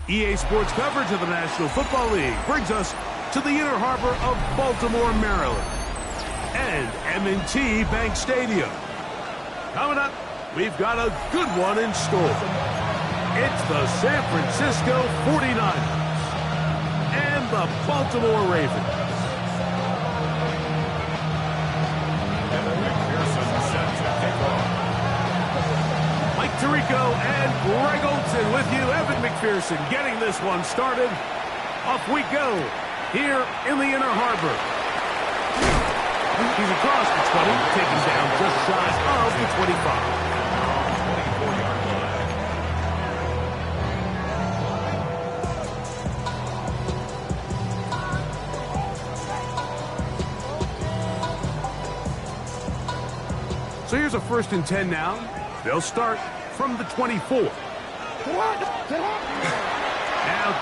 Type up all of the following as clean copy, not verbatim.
EA Sports coverage of the National Football League brings us to the inner harbor of Baltimore, Maryland, and M&T Bank Stadium. Coming up, we've got a good one in store. It's the San Francisco 49ers and the Baltimore Ravens. Mike Tirico and Greg Olson with you. Evan McPherson getting this one started. Off we go here in the inner harbor. He's across the 20, taken down just shy of the 25. So here's a 1st and 10 now. They'll start from the 24. Now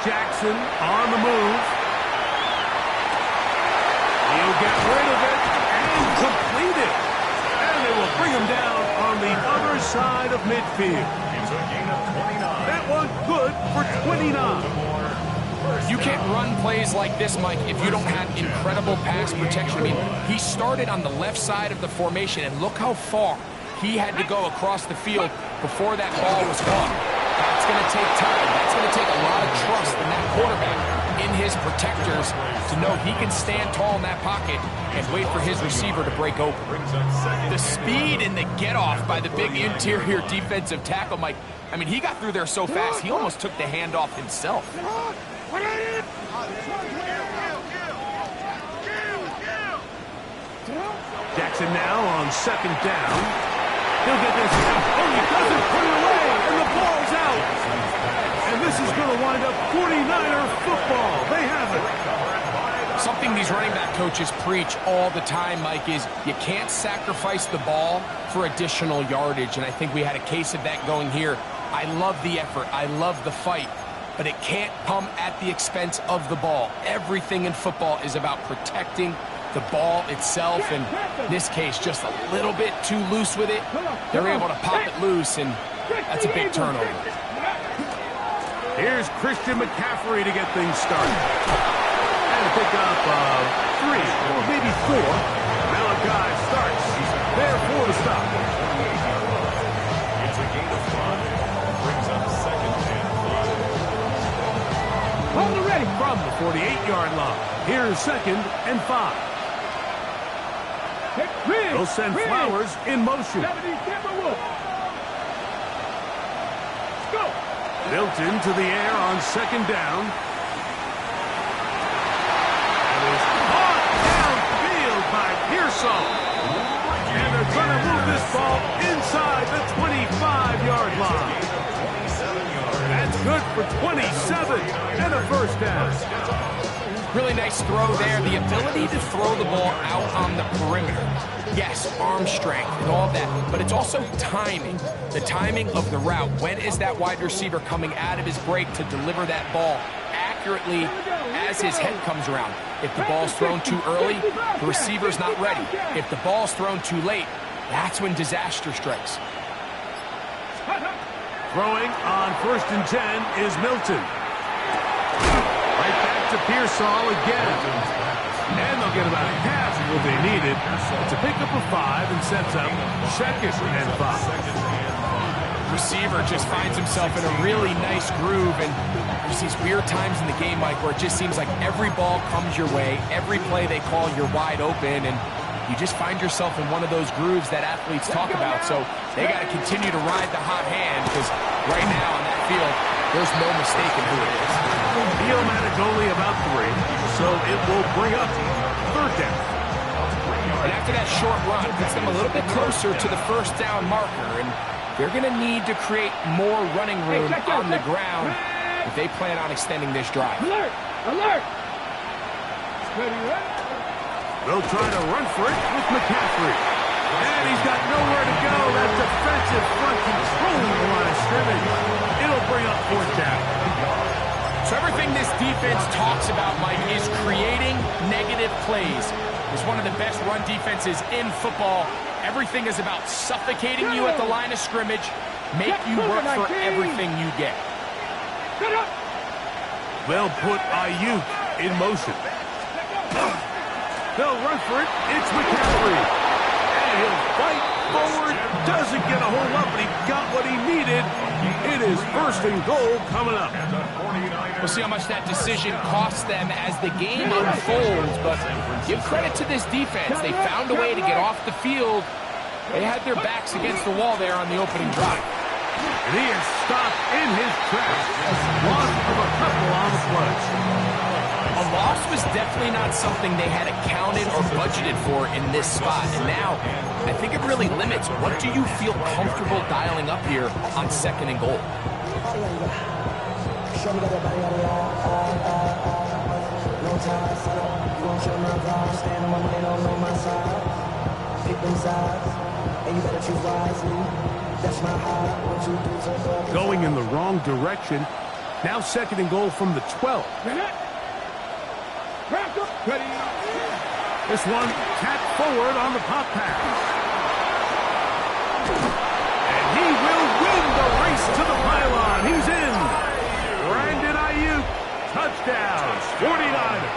Jackson on the move. He'll get rid of it and complete it. And they will bring him down on the other side of midfield. That one good for 29. You can't run plays like this, Mike, if you don't have incredible pass protection. I mean, he started on the left side of the formation, and look how far he had to go across the field before that ball was caught. That's going to take time. That's going to take a lot of trust in that quarterback, in his protectors, to know he can stand tall in that pocket and wait for his receiver to break open. The speed and the get-off by the big interior defensive tackle, Mike, I mean, he got through there so fast, he almost took the handoff himself. Jackson now on 2nd down. He'll get this out. Oh, he doesn't put it away, and the ball's out. And this is going to wind up 49er football. They have it. Something these running back coaches preach all the time, Mike, is you can't sacrifice the ball for additional yardage, and I think we had a case of that going here. I love the effort. I love the fight. But it can't come at the expense of the ball. Everything in football is about protecting the ball itself, and in this case, just a little bit too loose with it. They're able to pop it loose, and that's a big turnover. Here's Christian McCaffrey to get things started. And to pick up 3 or maybe 4. Malachi starts there for the stop. It's a gain of 5. Brings up 2nd and 5. Hold it ready from the 48-yard line. Here's 2nd and 5. They'll send Flowers in motion. Milton to the air on 2nd down. And is caught downfield by Pearsall. And they're going to move this ball inside the 25-yard line. That's good for 27 and a 1st down. Really nice throw there. The ability to throw the ball out on the perimeter. Yes, arm strength and all of that, but it's also timing. The timing of the route. When is that wide receiver coming out of his break to deliver that ball accurately as his head comes around? If the ball's thrown too early, the receiver's not ready. If the ball's thrown too late, that's when disaster strikes. Throwing on 1st and 10 is Milton. Right back to Pearsall again. And they'll get about half of what they needed. It's a pickup of 5 and sets up 2nd and 5. Receiver just finds himself in a really nice groove, and there's these weird times in the game, Mike, where it just seems like every ball comes your way, every play they call, you're wide open, and you just find yourself in one of those grooves that athletes talk about. So they got to continue to ride the hot hand, because right now on that field, there's no mistaking who it is. The manage only about 3, so it will bring up 3rd down. And after that short run, puts them a little bit closer to the 1st down marker, and they're going to need to create more running room on the ground if they plan on extending this drive. Alert! Alert! They'll try to run for it with McCaffrey. And he's got nowhere to go. That defensive front controlling the line of scrimmage. It'll bring up 4th down. So everything this defense talks about, Mike, is creating negative plays. It's one of the best run defenses in football. Everything is about suffocating you at the line of scrimmage, make you work for everything you get. They'll put Ayuk in motion. They'll run for it. It's McCaffrey. And he'll fight forward. Doesn't get a whole lot, but he got what he needed. It is 1st and goal coming up. We'll see how much that decision costs them as the game unfolds, but give credit to this defense. They found a way to get off the field. They had their backs against the wall there on the opening drive. And he is stopped in his tracks. Loss of a couple on the play. A loss was definitely not something they had accounted or budgeted for in this spot. And now, I think it really limits what do you feel comfortable dialing up here on 2nd and goal. Going in the wrong direction. Now 2nd and goal from the 12. This one tapped forward on the pop pass. And he will win the race to the pylon. He's in. Brandon Ayuk, touchdown, 49ers.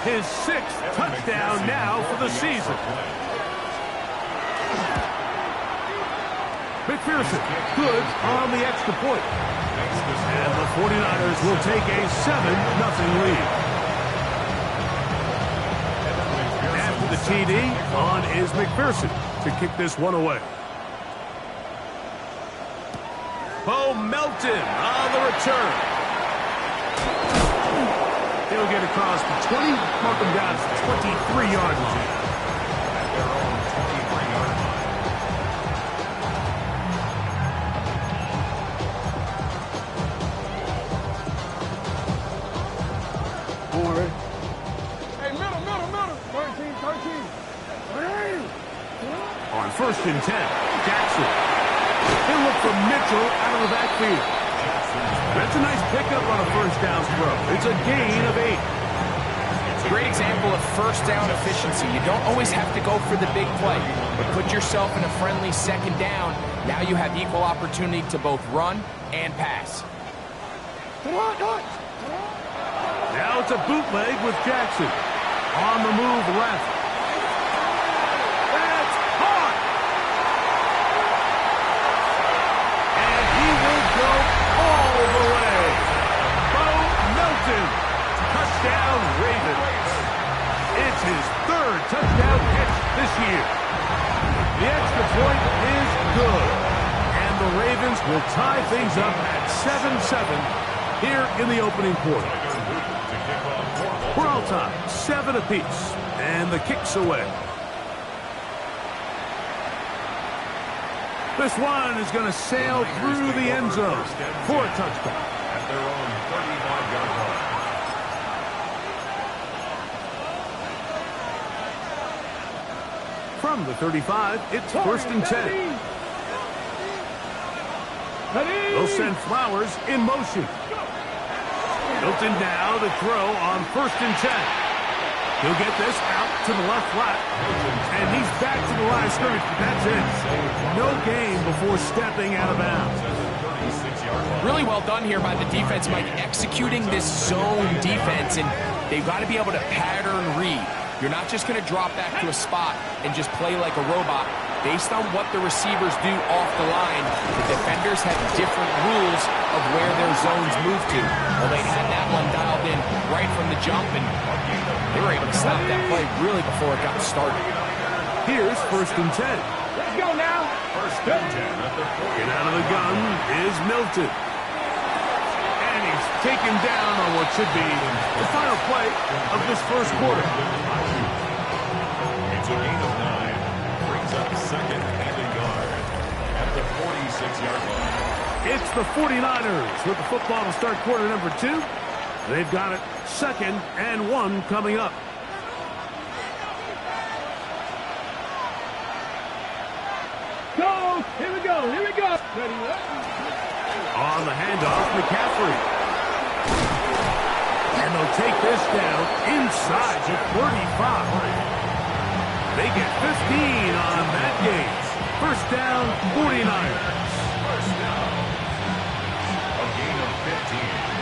His 6th touchdown now for the season. McPherson, good on the extra point. And the 49ers will take a 7-0 lead. After the TD, on is McPherson to kick this one away. Bo Melton on the return. He'll get across the 20, mark him down to the 23-yard line. On 1st and 10, Jackson. He'll look for Mitchell out of the backfield. That's a nice pickup on a 1st down throw. It's a gain of 8. It's a great example of 1st down efficiency. You don't always have to go for the big play, but put yourself in a friendly 2nd down. Now you have equal opportunity to both run and pass. Now it's a bootleg with Jackson. On the move left. Touchdown, Ravens. It's his 3rd touchdown catch this year. The extra point is good. And the Ravens will tie things up at 7-7 here in the opening quarter. We're all tied, 7 apiece. And the kick's away. This one is going to sail through the end zone for a touchdown. At their own 35-yard line. From the 35, it's 1st and 10. They'll send Flowers in motion. Milton now to throw on 1st and 10. He'll get this out to the left flat. And he's back to the line of scrimmage, but that's it. No gain before stepping out of bounds. Really well done here by the defense, Mike, executing this zone defense, and they've got to be able to pattern read. You're not just going to drop back to a spot and just play like a robot. Based on what the receivers do off the line, the defenders have different rules of where their zones move to. Well, they had that one dialed in right from the jump, and they were able to stop that play really before it got started. Here's 1st and 10. Let's go now. 1st and 10 at the 40. And out of the gun is Milton. And he's taken down on what should be the final play of this 1st quarter. It's a gain of 9. Brings up 2nd and a yard at the 46-yard line. It's the 49ers with the football to start quarter number 2. They've got it 2nd and 1 coming up. Go! Here we go! Here we go! Ready? On the handoff, McCaffrey. And they'll take this down inside the 35. They get 15 on that game. 1st down, 49ers. A gain of 15.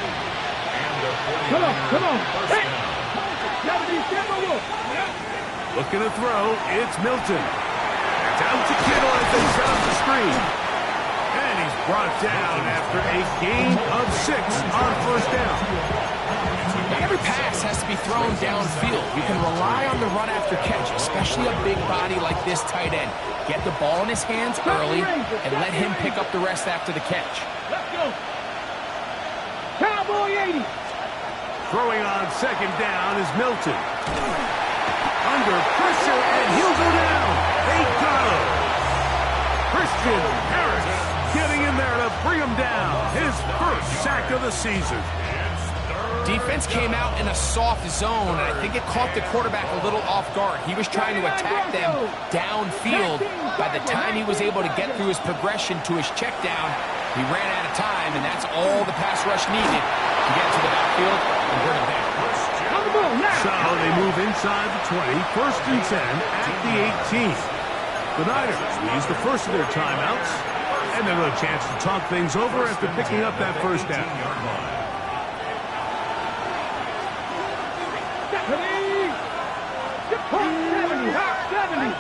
Come on. First Hey. down. Looking to throw, it's Milton. Down to Kittle as they set up the screen. And he's brought down after a gain of 6 on first down. Every pass has to be thrown downfield. You can rely on the run after catch, especially a big body like this tight end. Get the ball in his hands early and let him pick up the rest after the catch. Let's go. Cowboy 80. Throwing on second down is Milton. Under pressure, and he'll go down. They got him. Christian Harris getting in there to bring him down. His first sack of the season. Defense came out in a soft zone, and I think it caught the quarterback a little off guard. He was trying to attack them downfield. By the time he was able to get through his progression to his check down, he ran out of time, and that's all the pass rush needed to get to the backfield and bring him down. So they move inside the 20, first and 10 at the 18. The Niners use the first of their timeouts, and they'll have a chance to talk things over after picking up that first down. 70.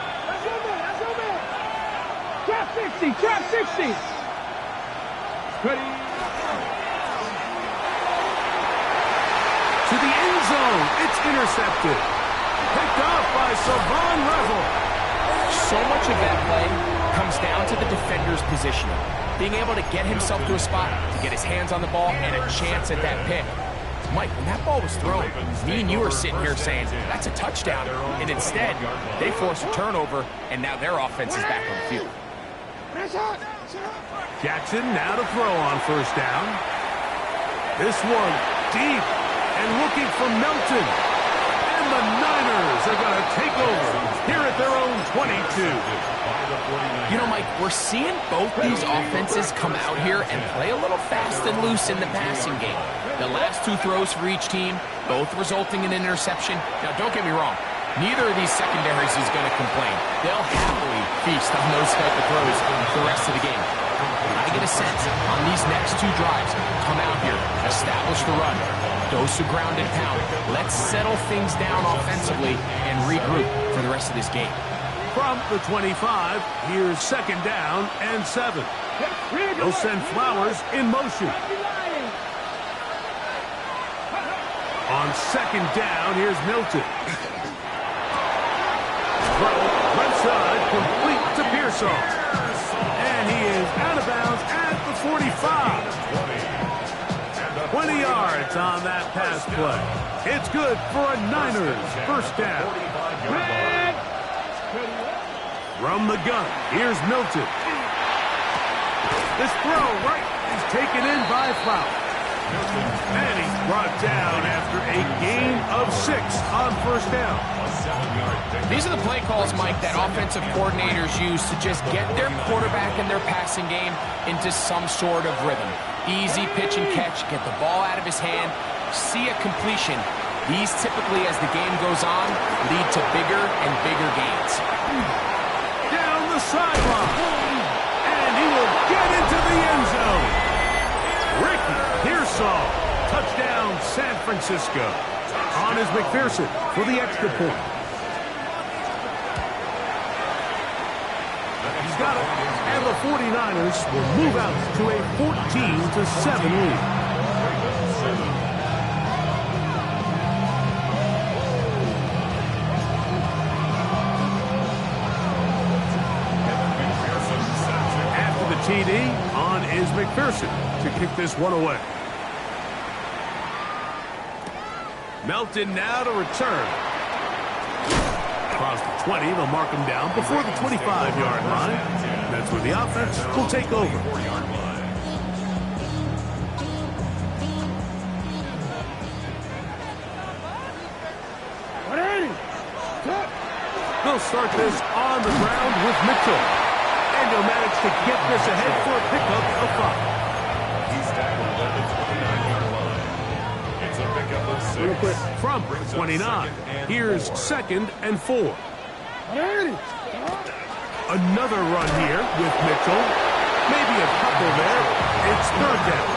Trap 60. Trap 60. Ready. To the end zone. It's intercepted. Picked off by Savon Revel. So much of that play comes down to the defender's positioning. Being able to get himself to a spot, to get his hands on the ball, and a chance at that pick. Mike, when that ball was thrown, me and you were sitting here saying, that's a touchdown. And instead, they force a turnover, and now their offense is back on the field. Jackson now to throw on first down. This one deep and looking for Milton. And the Niners are going to take over here at their own 22. You know, Mike, we're seeing both these offenses come out here and play a little fast and loose in the passing game. The last 2 throws for each team, both resulting in an interception. Now, don't get me wrong. Neither of these secondaries is going to complain. They'll happily feast on those type of throws the rest of the game. But I get a sense on these next 2 drives, come out here, establish the run, dose of ground and pound. Let's settle things down offensively and regroup for the rest of this game. From the 25, here's second down and 7. They'll send Flowers in motion. On second down, here's Milton. Throw, left side, complete to Pearsall. And he is out of bounds at the 45. 20 yards on that pass play. It's good for a Niners first down. From the gun, here's Milton. This throw right is taken in by Flowers. And he's brought down after a gain of 6 on first down. These are the play calls, Mike, that offensive coordinators use to just get their quarterback and their passing game into some sort of rhythm. Easy pitch and catch, get the ball out of his hand, see a completion. These typically, as the game goes on, lead to bigger and bigger gains. Down the sideline. And he will get into the end zone. Ricky Pearsall. Touchdown, San Francisco. On is McPherson for the extra point. He's got it. And the 49ers will move out to a 14-7 lead. TD, on is McPherson to kick this one away. Melton now to return. Across the 20, they'll mark him down before the 25-yard line. That's where the offense will take over. They'll start this on the ground with Mitchell. And he'll manage to get this ahead for a pickup of 5. He's tackled at the 29-yard line. It's a pickup of 6. From 29, here's second and 4. Another run here with Mitchell. Maybe a couple there. It's third down.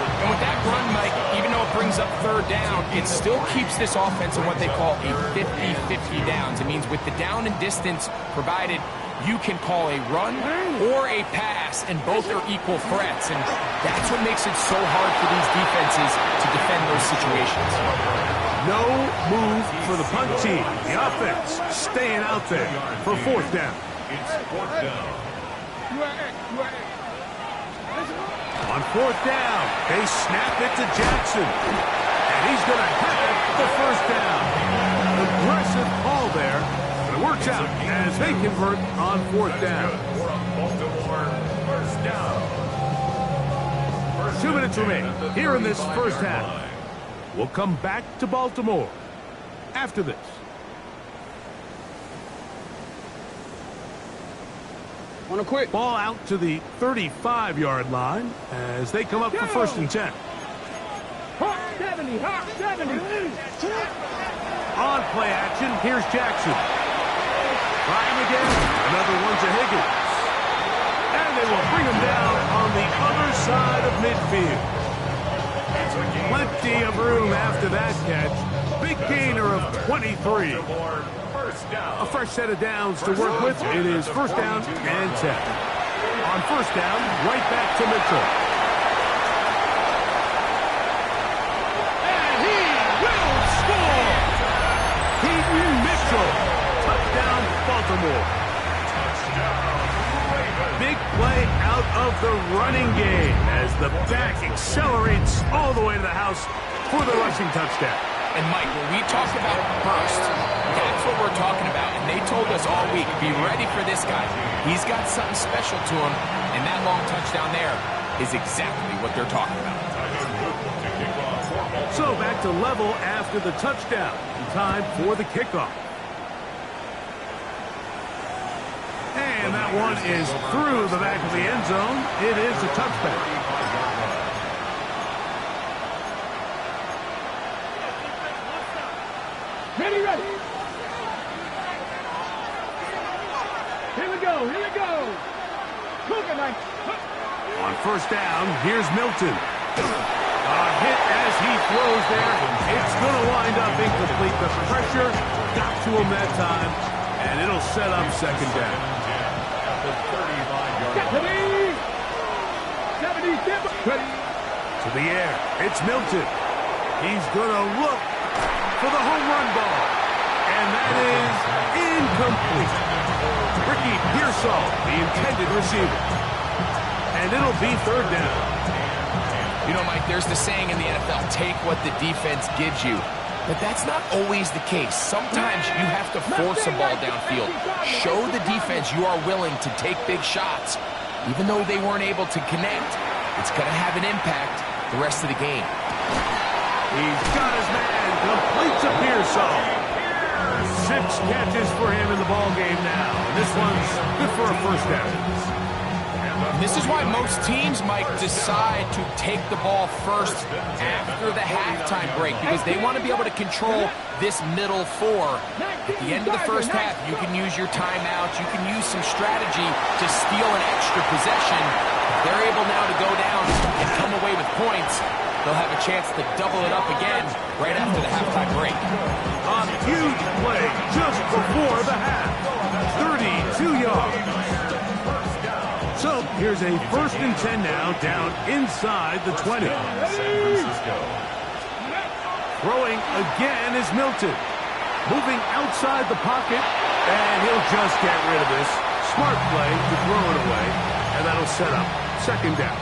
And with that run, Mike, even though it brings up third down, it still keeps this offense in what they call a 50-50 downs. It means with the down and distance provided, you can call a run or a pass, and both are equal threats. And that's what makes it so hard for these defenses to defend those situations. No move for the punt team. The offense staying out there for fourth down. It's fourth down. On fourth down, they snap it to Jackson. And he's going to have the first down. Aggressive call there. But it works out as they convert on fourth down. Baltimore, first down. 2 minutes remain here in this first half. We'll come back to Baltimore after this. Want to quit? Ball out to the 35-yard line as they come up for first and 10. Hot 70, hot 70. On play action, here's Jackson. Trying again. Another one to Higgins. And they will bring him down on the other side of midfield. Plenty of room after that catch. Big gainer of 23. A fresh set of downs to work with. It is first down and 10. On first down, right back to Mitchell. And he will score! Keaton Mitchell. Touchdown, Baltimore. Big play out of the running game as the back accelerates all the way to the house for the rushing touchdown. And Mike, when we talked about burst, that's what we're talking about. And they told us all week, be ready for this guy. He's got something special to him, and that long touchdown there is exactly what they're talking about. So back to level after the touchdown. Time for the kickoff. And that one is through the back of the end zone. It is a touchback. Ready, ready. Here we go, here we go. Look at Mike. On first down, here's Milton. A hit as he throws there. It's going to wind up incomplete. The pressure got to him that time, and it'll set up second down. 70, 70, To the air, it's Milton. He's going to look for the home run ball. And that is incomplete. Ricky Pearsall, the intended receiver. And it'll be third down. You know, Mike, there's the saying in the NFL, take what the defense gives you. But that's not always the case. Sometimes you have to force a ball downfield. Show the defense you are willing to take big shots. Even though they weren't able to connect, it's going to have an impact the rest of the game. He's got his man. Completes a Pearsall. 6 catches for him in the ball game now. And this one's good for a first down. This is why most teams, Mike, decide to take the ball first after the halftime break, because they want to be able to control this middle four. At the end of the first half, you can use your timeouts, you can use some strategy to steal an extra possession. If they're able now to go down and come away with points, they'll have a chance to double it up again right after the halftime break. A huge play just before the half. 32 yards. So here's a first and 10 now, down inside the 20. Throwing again is Milton. Moving outside the pocket, and he'll just get rid of this. Smart play to throw it away, and that'll set up second down.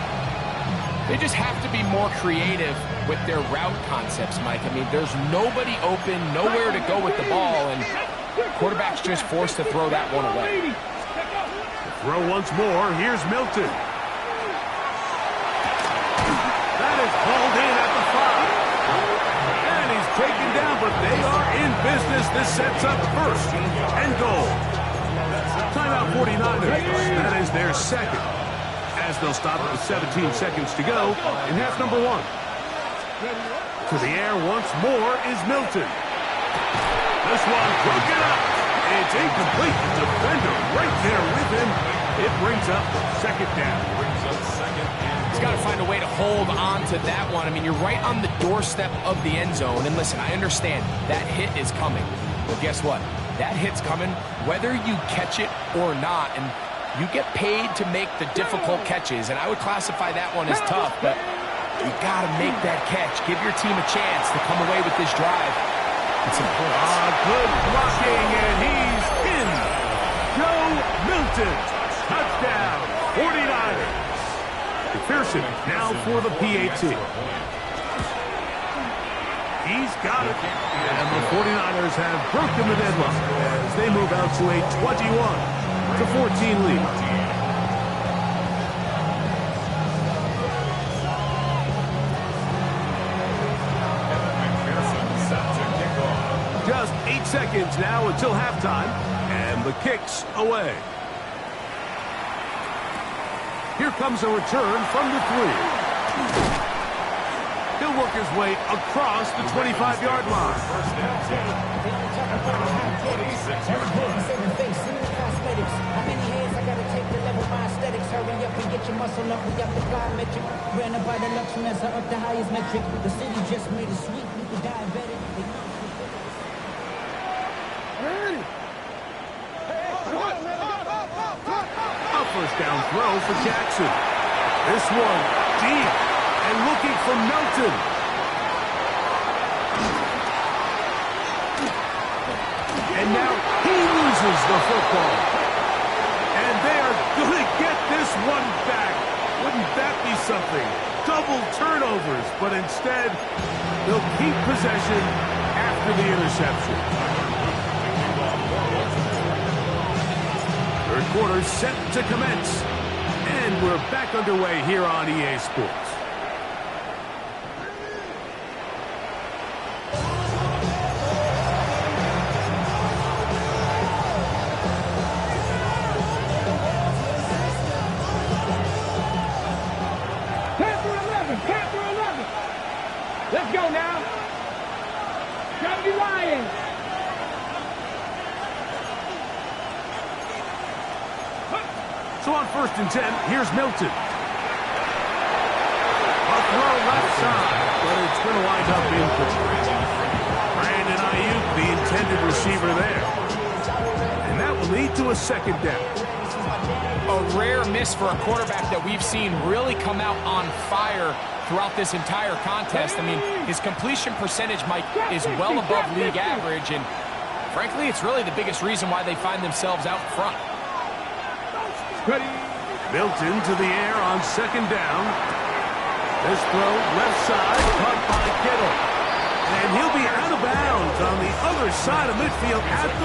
They just have to be more creative with their route concepts, Mike. I mean, there's nobody open, nowhere to go with the ball, and quarterback's just forced to throw that one away. Throw once more. Here's Milton. That is hauled in at the 5. And he's taken down, but they are in business. This sets up first and goal. Timeout 49ers. That is their second, as they'll stop with 17 seconds to go in half number 1. To the air once more is Milton. This one broken up. It's incomplete. The defender right there with him. It brings up second down. He's got to find a way to hold on to that one. I mean, you're right on the doorstep of the end zone. And listen, I understand that hit is coming. But guess what? That hit's coming whether you catch it or not. And you get paid to make the difficult catches. And I would classify that one as tough. But you got to make that catch. Give your team a chance to come away with this drive. It's important. Good blocking, and he's in. Joe Milton. Touchdown. 49ers. McPherson now for the PAT. He's got it. And the 49ers have broken the deadlock as they move out to a 21-14 lead. Just 8 seconds now until halftime, and the kick's away. Here comes a return from the 3. He'll work his way across the 25-yard line. How many hands I gotta take to level my aesthetics? Hurry up and get your muscle up. We got the fly metric. Ran up by the Lux when I up the highest metric. The city just made it sweet. We could diabetic. A first down throw for Jackson. This one deep and looking for Milton. And now he loses the football. And they are going to get this one back. Wouldn't that be something? Double turnovers, but instead they'll keep possession after the interception. Third quarter set to commence. And we're back underway here on EA Sports. Let's go now. Gotta be lying. So on 1st and 10, here's Milton. A throw left side, but it's going to wind up incomplete. Brandon Ayuk, the intended receiver there. And that will lead to a second down. A rare miss for a quarterback that we've seen really come out on fire throughout this entire contest. I mean, his completion percentage, Mike, is well above league average, and frankly, it's really the biggest reason why they find themselves out front. Milton to the air on second down. This throw left side, caught by Kittle. And he'll be out of bounds on the other side of midfield at the